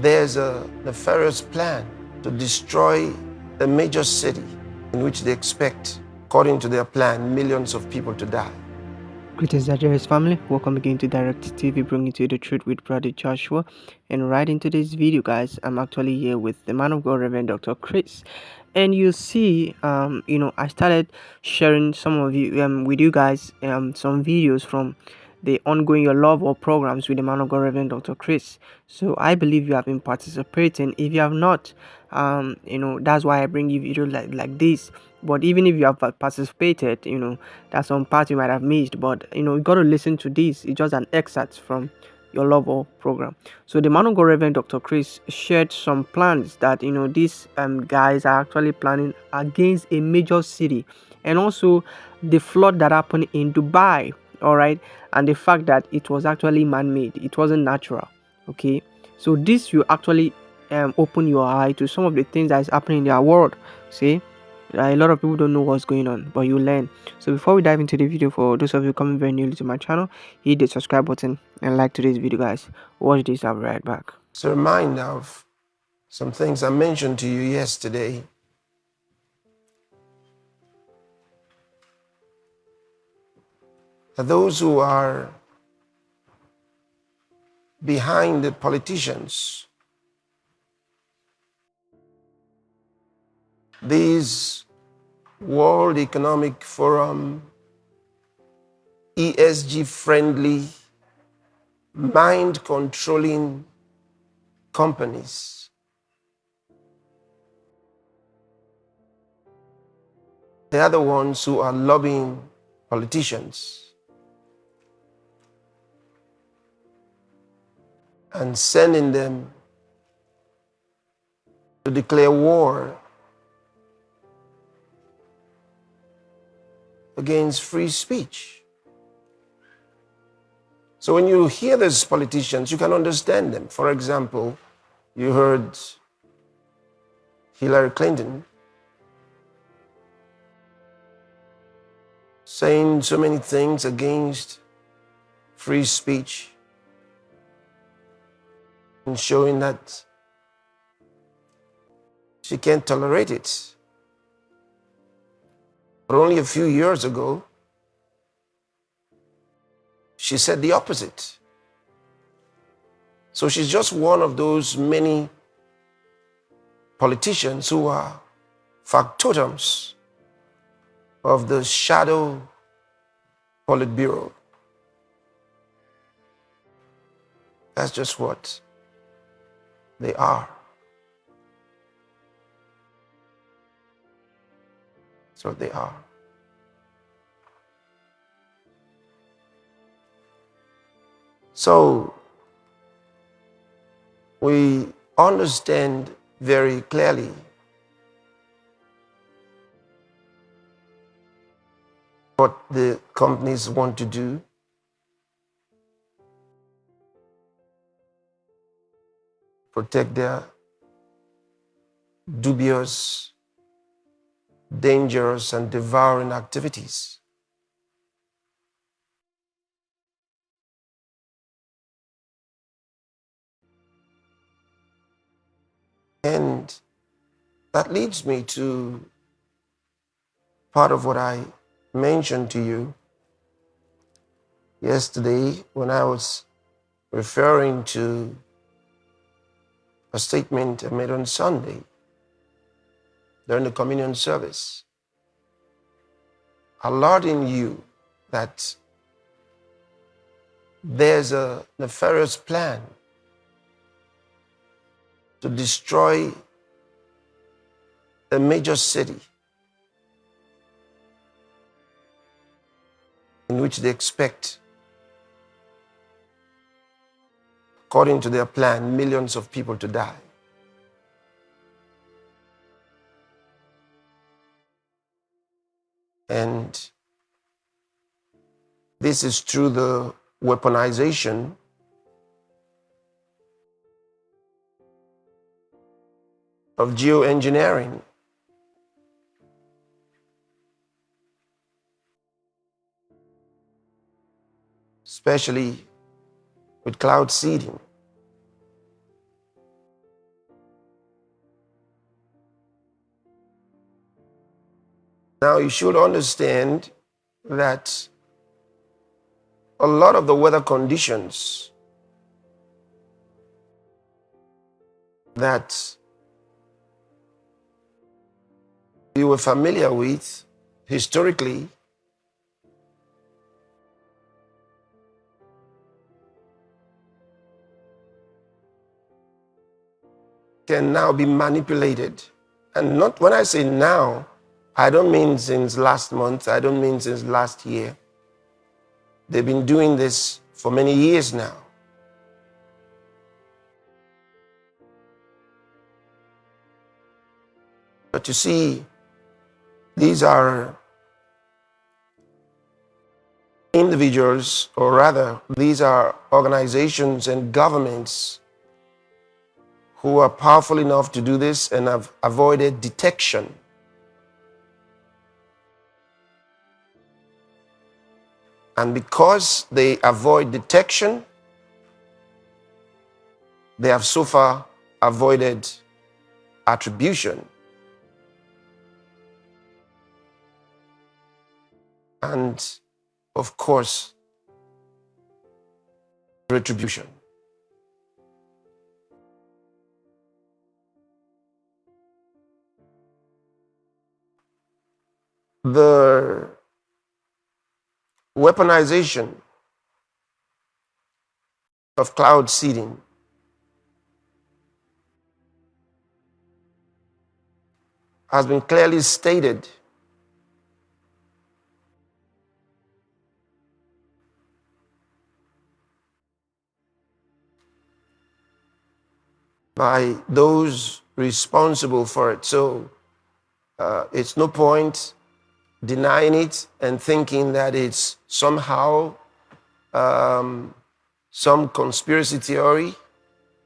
there's a nefarious plan to destroy a major city in which they expect, according to their plan, millions of people to die. Greetings, Nigeria's family. Welcome again to Direct TV, bringing to you the truth with Brother Joshua. And right into this video, guys, I'm actually here with the man of God, Reverend Dr. Chris. And you see, I started sharing some of you with you guys some videos from the ongoing Your Love or programs with the man of God, Reverend Dr. Chris. So I believe you have been participating. If you have not, that's why I bring you videos like this. But even if you have participated, that's some part you might have missed. But you got to listen to this. It's just an excerpt from Your Love or program. So the man of God, Reverend Dr. Chris, shared some plans that these guys are actually planning against a major city, and also the flood that happened in Dubai. All right, and the fact that it was actually man-made, it wasn't natural. Okay, so this will actually open your eye to some of the things that is happening in their world. See, a lot of people don't know what's going on, but you learn. So before we dive into the video, for those of you coming very newly to my channel, hit the subscribe button and like today's video, guys. Watch this, I'll be right back. It's a reminder of some things I mentioned to you yesterday. Those who are behind the politicians, these World Economic Forum, ESG friendly, mind controlling companies, they are the ones who are lobbying politicians and sending them to declare war against free speech. So when you hear these politicians, you can understand them. For example, you heard Hillary Clinton saying so many things against free speech and showing that she can't tolerate it. But only a few years ago, she said the opposite. So she's just one of those many politicians who are factotums of the shadow Politburo. That's just what they are. That's what they are. So we understand very clearly what the companies want to do. Protect their dubious, dangerous, and devouring activities. And that leads me to part of what I mentioned to you yesterday when I was referring to a statement I made on Sunday during the communion service, alerting you that there's a nefarious plan to destroy a major city in which they expect, according to their plan, millions of people to die. And this is through the weaponization of geoengineering. Especially with cloud seeding. Now, you should understand that a lot of the weather conditions that you were familiar with historically can now be manipulated. And not when I say now, I don't mean since last month, I don't mean since last year. They've been doing this for many years now. But you see, these are individuals, or rather, these are organizations and governments who are powerful enough to do this and have avoided detection. And because they avoid detection, they have so far avoided attribution. And of course, retribution. The weaponization of cloud seeding has been clearly stated by those responsible for it. So it's no point denying it and thinking that it's somehow some conspiracy theory.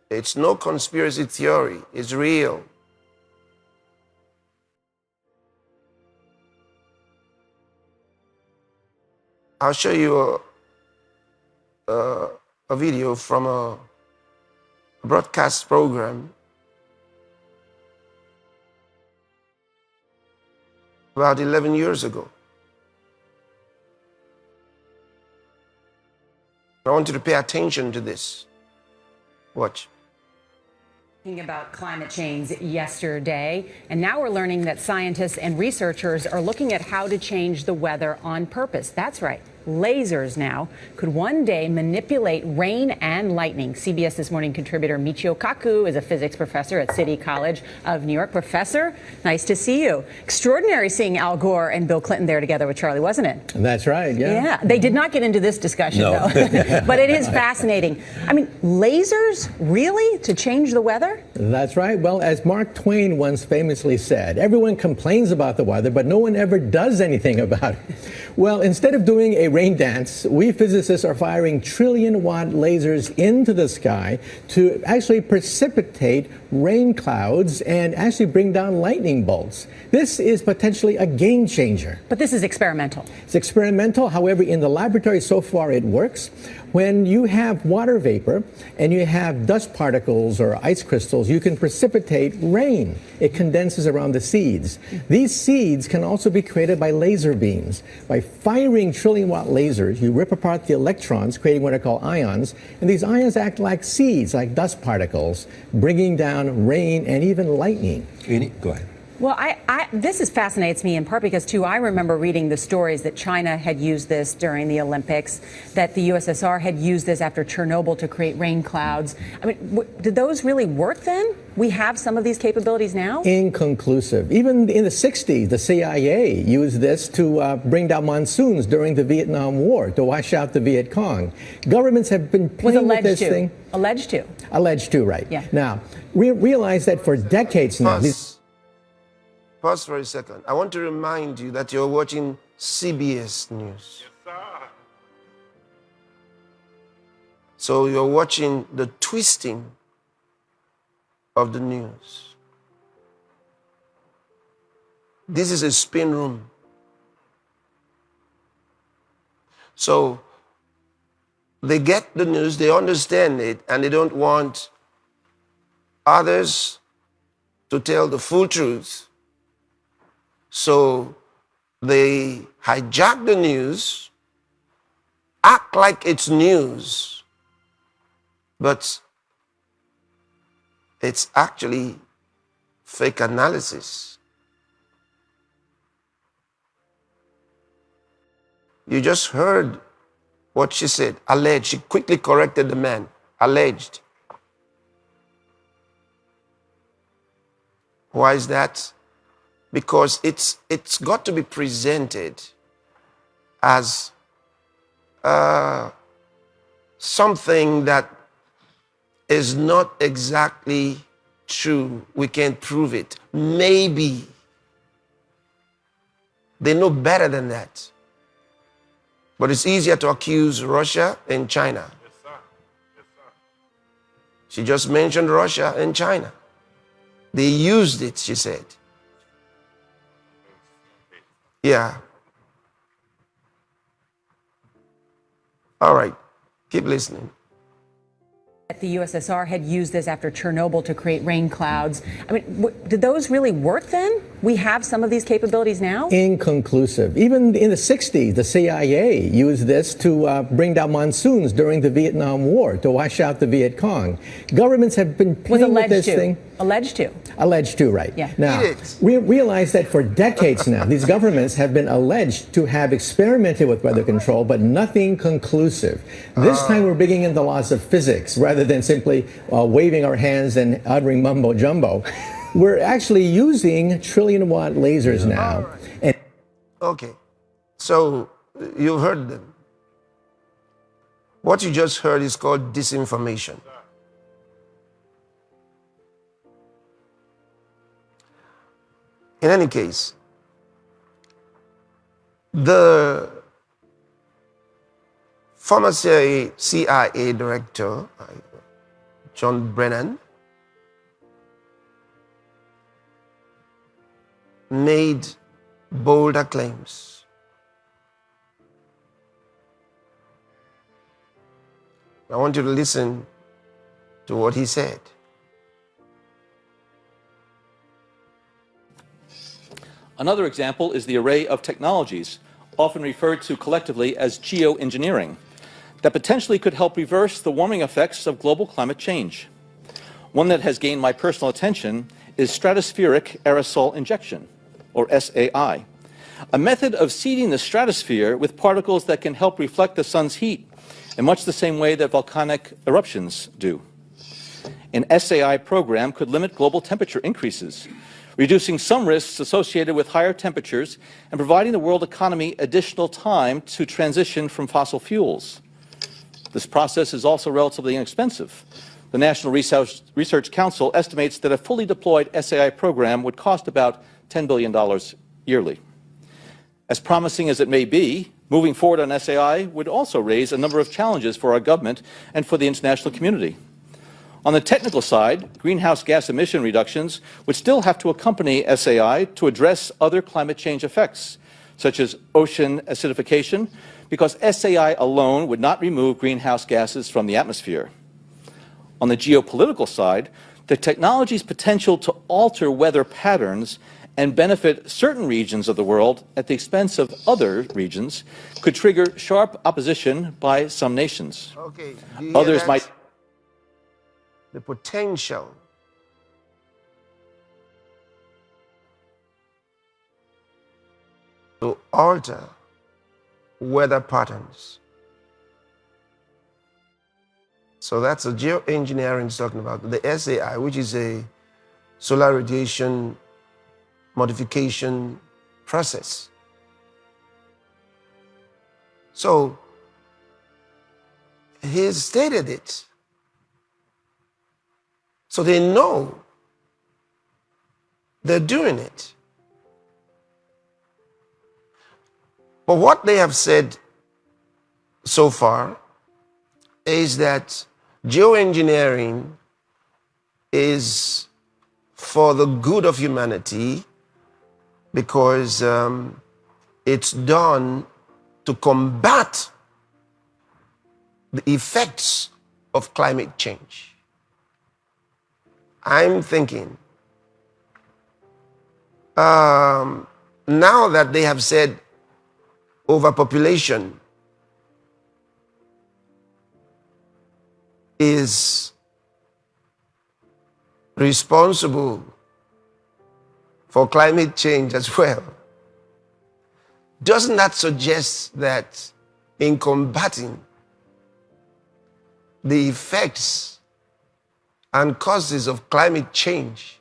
It's no conspiracy theory. It's real. I'll show you a video from a broadcast program about 11 years ago. I want you to pay attention to this. Watch. Talking about climate change yesterday, and now we're learning that scientists and researchers are looking at how to change the weather on purpose. That's right. Lasers now could one day manipulate rain and lightning. CBS This Morning contributor Michio Kaku is a physics professor at City College of New York. Professor, nice to see you. Extraordinary seeing Al Gore and Bill Clinton there together with Charlie, wasn't it? That's right, yeah. Yeah, they did not get into this discussion, No. though. But it is fascinating. I mean, lasers, really, to change the weather? That's right. Well, as Mark Twain once famously said, everyone complains about the weather, but no one ever does anything about it. Well, instead of doing a rain dance, we physicists are firing trillion-watt lasers into the sky to actually precipitate rain clouds and actually bring down lightning bolts. This is potentially a game changer. But this is experimental. It's experimental. However, in the laboratory so far it works. When you have water vapor and you have dust particles or ice crystals, you can precipitate rain. It condenses around the seeds. These seeds can also be created by laser beams. By firing trillion-watt lasers, you rip apart the electrons, creating what are called ions, and these ions act like seeds, like dust particles, bringing down rain and even lightning. Go ahead. Well, this fascinates me in part because, too, I remember reading the stories that China had used this during the Olympics, that the USSR had used this after Chernobyl to create rain clouds. I mean, did those really work then? We have some of these capabilities now? Inconclusive. Even in the 60s, the CIA used this to bring down monsoons during the Vietnam War, to wash out the Viet Cong. Governments have been playing with this thing. Alleged to. Alleged to, right. Yeah. Now, we realize that for decades now... Pause for a second. I want to remind you that you're watching CBS News. Yes, sir. So you're watching the twisting of the news. This is a spin room. So they get the news, they understand it, and they don't want others to tell the full truth. So They hijack the news, act like it's news, but it's actually fake analysis. You just heard what she said, alleged. She quickly corrected the man, alleged. Why is that? Because it's got to be presented as something that is not exactly true. We can't prove it. Maybe. They know better than that. But it's easier to accuse Russia and China. Yes, sir. Yes, sir. She just mentioned Russia and China. They used it, she said. Yeah. All right. Keep listening. The USSR had used this after Chernobyl to create rain clouds. I mean, did those really work then? We have some of these capabilities now? Inconclusive. Even in the 60s, the CIA used this to bring down monsoons during the Vietnam War, to wash out the Viet Cong. Governments have been playing with this thing. Alleged to. Alleged to, right. Yeah. Now, we realize that for decades now, these governments have been alleged to have experimented with weather control, but nothing conclusive. This time we're bringing in the laws of physics rather than simply waving our hands and uttering mumbo jumbo. We're actually using trillion-watt lasers now. And okay, so you've heard them. What you just heard is called disinformation. In any case, the former CIA director, John Brennan, made bolder claims. I want you to listen to what he said. Another example is the array of technologies, often referred to collectively as geoengineering, that potentially could help reverse the warming effects of global climate change. One that has gained my personal attention is stratospheric aerosol injection, or SAI, a method of seeding the stratosphere with particles that can help reflect the sun's heat in much the same way that volcanic eruptions do. An SAI program could limit global temperature increases, reducing some risks associated with higher temperatures and providing the world economy additional time to transition from fossil fuels. This process is also relatively inexpensive. The National Research Council estimates that a fully deployed SAI program would cost about $10 billion yearly. As promising as it may be, moving forward on SAI would also raise a number of challenges for our government and for the international community. On the technical side, greenhouse gas emission reductions would still have to accompany SAI to address other climate change effects, such as ocean acidification, because SAI alone would not remove greenhouse gases from the atmosphere. On the geopolitical side, the technology's potential to alter weather patterns and benefit certain regions of the world at the expense of other regions could trigger sharp opposition by some nations. Okay. Others might... The potential to alter weather patterns. So that's a geoengineering talking about. The SAI, which is a solar radiation modification process. So he stated it. So they know they're doing it. But what they have said so far is that geoengineering is for the good of humanity because it's done to combat the effects of climate change. I'm thinking, now that they have said overpopulation is responsible for climate change as well, doesn't that suggest that in combating the effects and causes of climate change,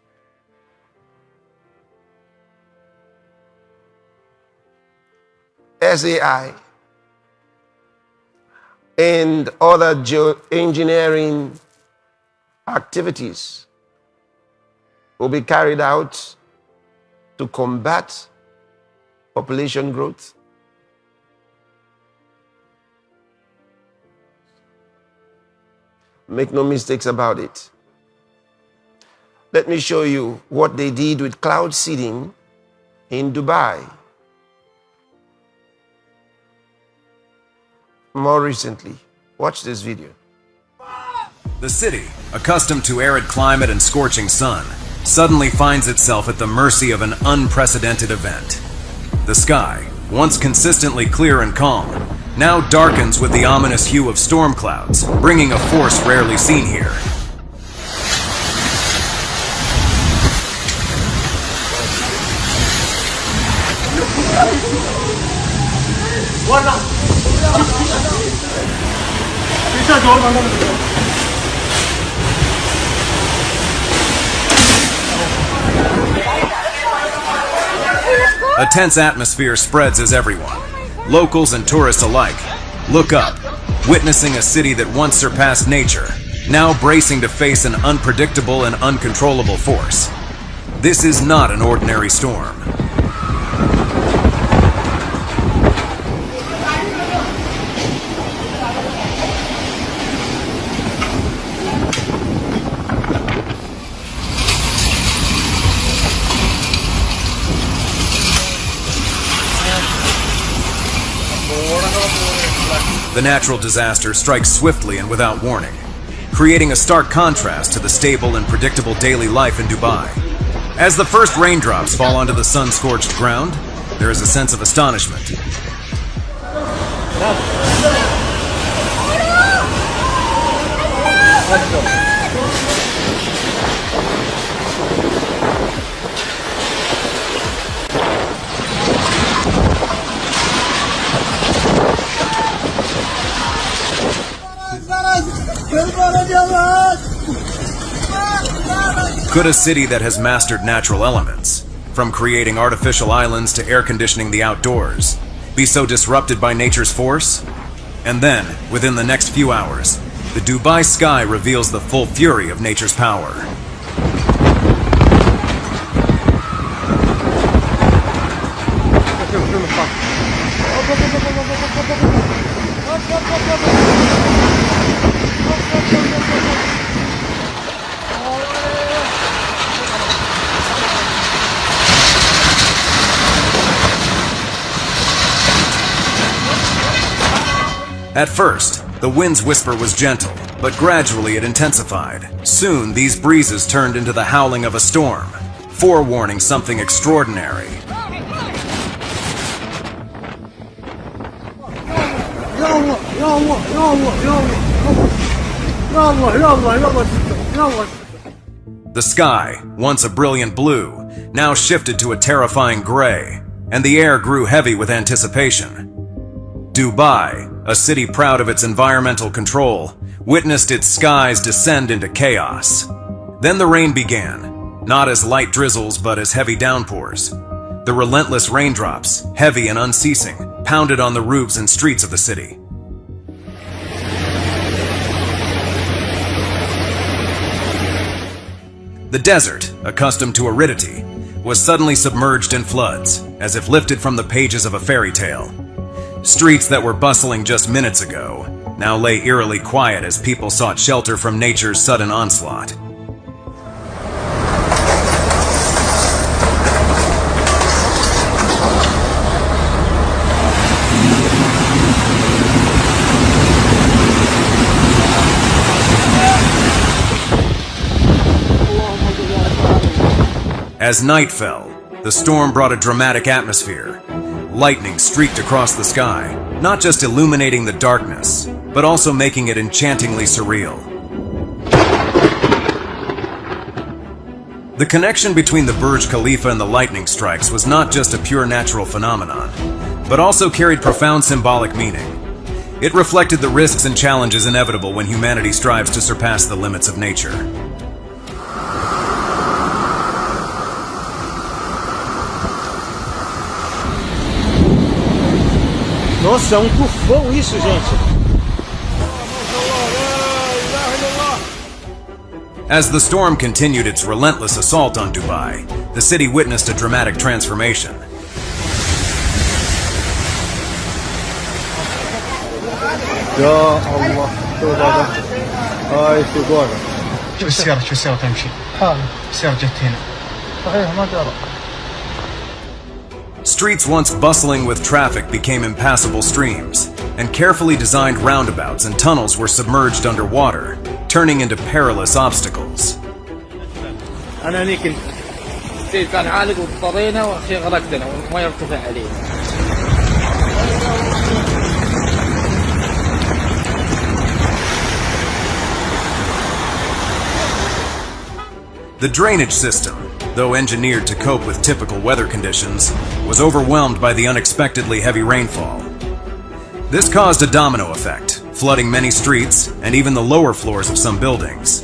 SAI and other geoengineering activities will be carried out to combat population growth? Make no mistakes about it. Let me show you what they did with cloud seeding in Dubai more recently. Watch this video. The city, accustomed to arid climate and scorching sun, suddenly finds itself at the mercy of an unprecedented event. The sky, once consistently clear and calm, now darkens with the ominous hue of storm clouds, bringing a force rarely seen here. A tense atmosphere spreads as everyone, locals and tourists alike, look up, witnessing a city that once surpassed nature, now bracing to face an unpredictable and uncontrollable force. This is not an ordinary storm. The natural disaster strikes swiftly and without warning, creating a stark contrast to the stable and predictable daily life in Dubai. As the first raindrops fall onto the sun-scorched ground, there is a sense of astonishment. Could a city that has mastered natural elements, from creating artificial islands to air conditioning the outdoors, be so disrupted by nature's force? And then, within the next few hours, the Dubai sky reveals the full fury of nature's power. At first, the wind's whisper was gentle, but gradually it intensified. Soon, these breezes turned into the howling of a storm, forewarning something extraordinary. The sky, once a brilliant blue, now shifted to a terrifying gray, and the air grew heavy with anticipation. Dubai, a city proud of its environmental control, witnessed its skies descend into chaos. Then the rain began, not as light drizzles but as heavy downpours. The relentless raindrops, heavy and unceasing, pounded on the roofs and streets of the city. The desert, accustomed to aridity, was suddenly submerged in floods, as if lifted from the pages of a fairy tale. Streets that were bustling just minutes ago now lay eerily quiet as people sought shelter from nature's sudden onslaught. As night fell, The storm brought a dramatic atmosphere. Lightning streaked across the sky, not just illuminating the darkness, but also making it enchantingly surreal. The connection between the Burj Khalifa and the lightning strikes was not just a pure natural phenomenon, but also carried profound symbolic meaning. It reflected the risks and challenges inevitable when humanity strives to surpass the limits of nature. Nossa, tufão isso, gente. As the storm continued its relentless assault on Dubai, the city witnessed a dramatic transformation. يا الله شو هذا هاي في جوجل شو السيارة تمشي السيارة جت هنا صحيح ما ترى Streets once bustling with traffic became impassable streams, and carefully designed roundabouts and tunnels were submerged underwater, turning into perilous obstacles. أنا هنيك السيل كان عالق واضطرينا وأخي غرقتنا والماء يرتفع علينا. The drainage system, though engineered to cope with typical weather conditions, was overwhelmed by the unexpectedly heavy rainfall. This caused a domino effect, flooding many streets and even the lower floors of some buildings.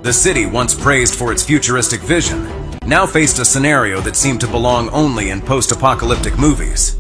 The city, once praised for its futuristic vision, now faced a scenario that seemed to belong only in post-apocalyptic movies.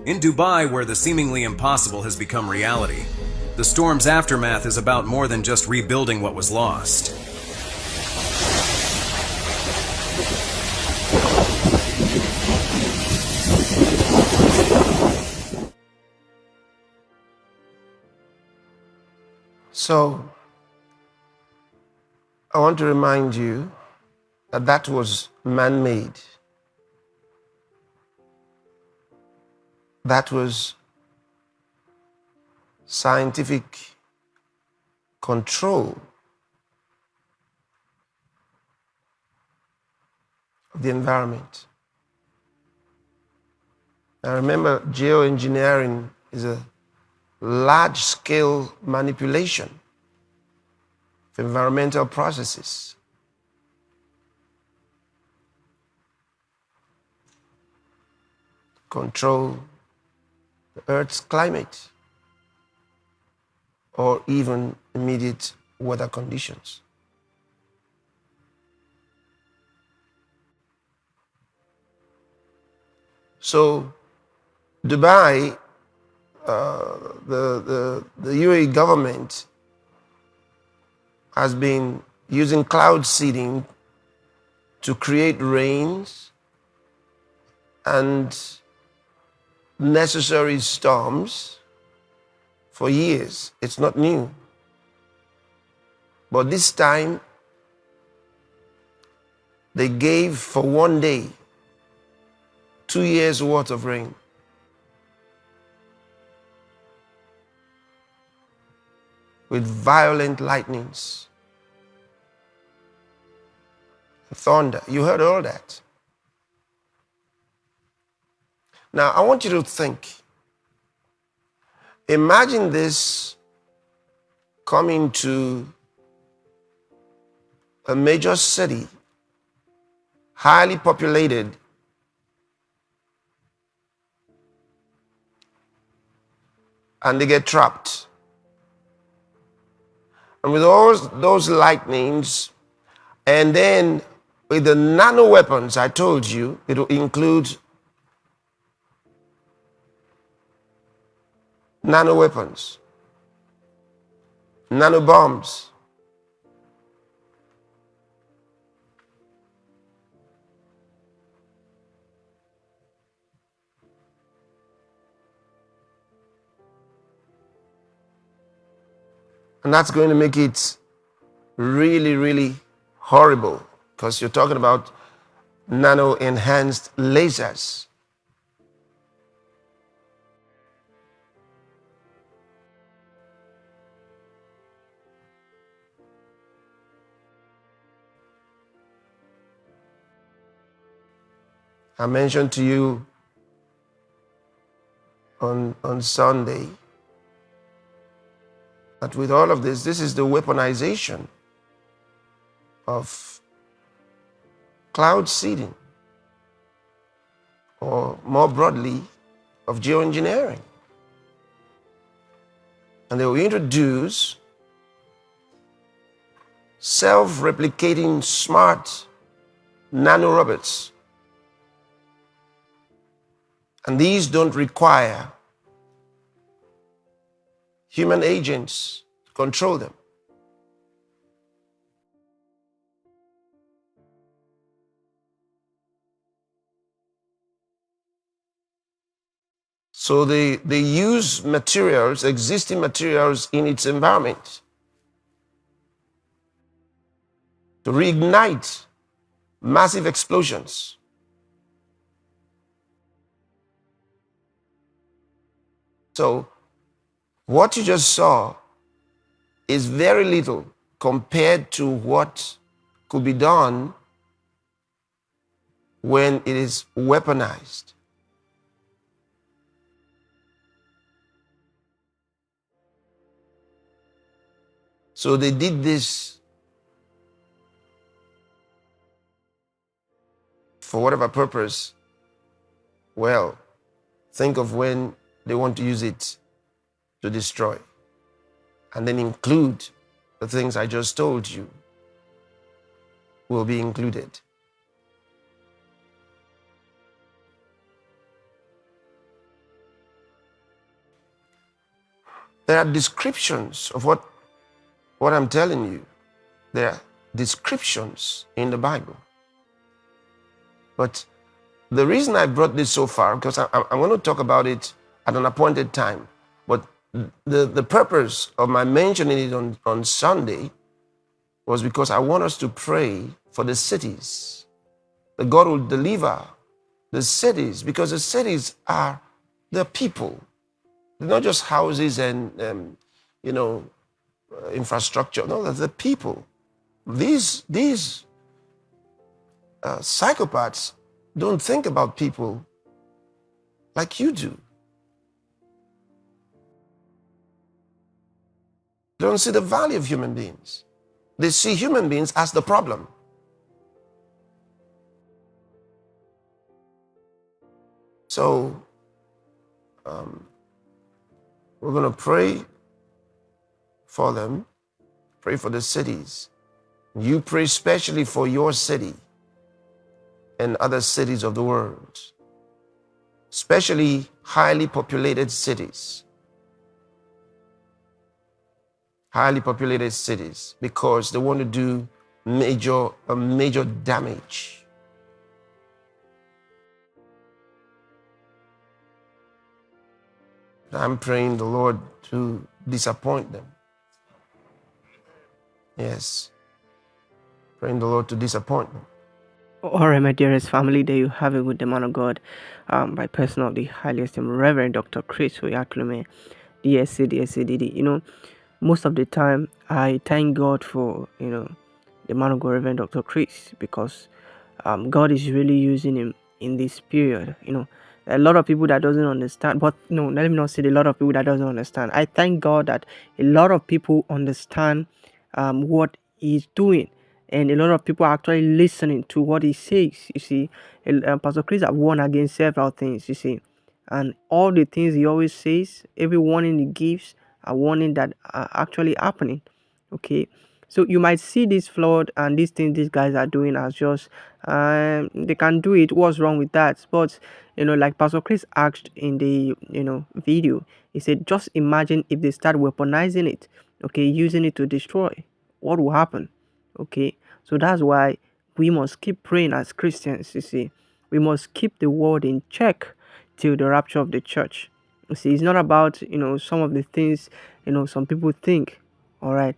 In Dubai, where the seemingly impossible has become reality, the storm's aftermath is about more than just rebuilding what was lost. So, I want to remind you that that was man-made. That was scientific control of the environment. Now remember, geoengineering is a large-scale manipulation of environmental processes. Control the Earth's climate or even immediate weather conditions. So Dubai, the UAE government has been using cloud seeding to create rains and necessary storms for years. It's not new. But this time, they gave for one day 2 years' worth of rain. With violent lightnings, thunder. You heard all that. Now, I want you to think. Imagine this coming to a major city, highly populated, and they get trapped. And with all those lightnings, and then with the nano weapons I told you, it will include nano weapons, nano bombs. And that's going to make it really, really horrible, because you're talking about nano enhanced lasers. I mentioned to you on Sunday that with all of this, this is the weaponization of cloud seeding, or more broadly, of geoengineering. And they will introduce self-replicating smart nanorobots. And these don't require human agents to control them. So they use materials, existing materials in its environment to reignite massive explosions. So what you just saw is very little compared to what could be done when it is weaponized. So they did this for whatever purpose. Well, think of when they want to use it to destroy, and then include the things I just told you will be included. There are descriptions of what I'm telling you. There are descriptions in the Bible. But the reason I brought this so far, because I'm going to talk about it at an appointed time, but the purpose of my mentioning it on Sunday was because I want us to pray for the cities, that God will deliver the cities, because the cities are the people. They're not just houses and infrastructure. No, they're the people. These psychopaths don't think about people like you do. They don't see the value of human beings. They see human beings as the problem. So we're going to pray for them, pray for the cities. You pray especially for your city and other cities of the world, especially highly populated cities. Highly populated cities, because they want to do major damage. I'm praying the Lord to disappoint them. Yes. Praying the Lord to disappoint them. All right, my dearest family, there you have it with the man of God, by person of the highest esteemed Reverend Dr. Chris Oyakhilome, DSC, DSC, most of the time I thank God for, the man of God, Reverend Dr. Chris, because God is really using him in this period. A lot of people that doesn't understand, but no, let me not say a lot of people that doesn't understand. I thank God that a lot of people understand what he's doing, and a lot of people are actually listening to what he says. You see, Pastor Chris have warned against several things. You see, and all the things he always says, every warning he gives, are warning that are actually happening. Okay, So you might see this flawed and these things these guys are doing as just they can do it. What's wrong with that? But like Pastor Chris asked in the video, he said, just imagine if they start weaponizing it, okay, using it to destroy. What will happen? Okay, so that's why we must keep praying as Christians. You see, we must keep the word in check till the rapture of the church. You see, it's not about some of the things some people think. All right,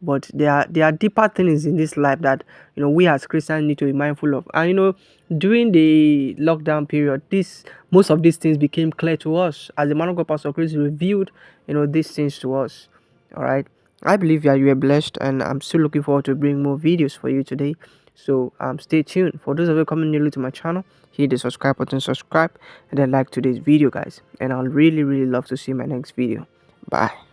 but there are deeper things in this life that we as Christians need to be mindful of. And during the lockdown period, this most of these things became clear to us as the man of God Pastor Chris revealed these things to us. All right, I believe that you are blessed, and I'm still looking forward to bring more videos for you today. So stay tuned. For those of you coming newly to my channel, hit the subscribe button, subscribe, and then like today's video, guys. And I'll really love to see my next video. Bye.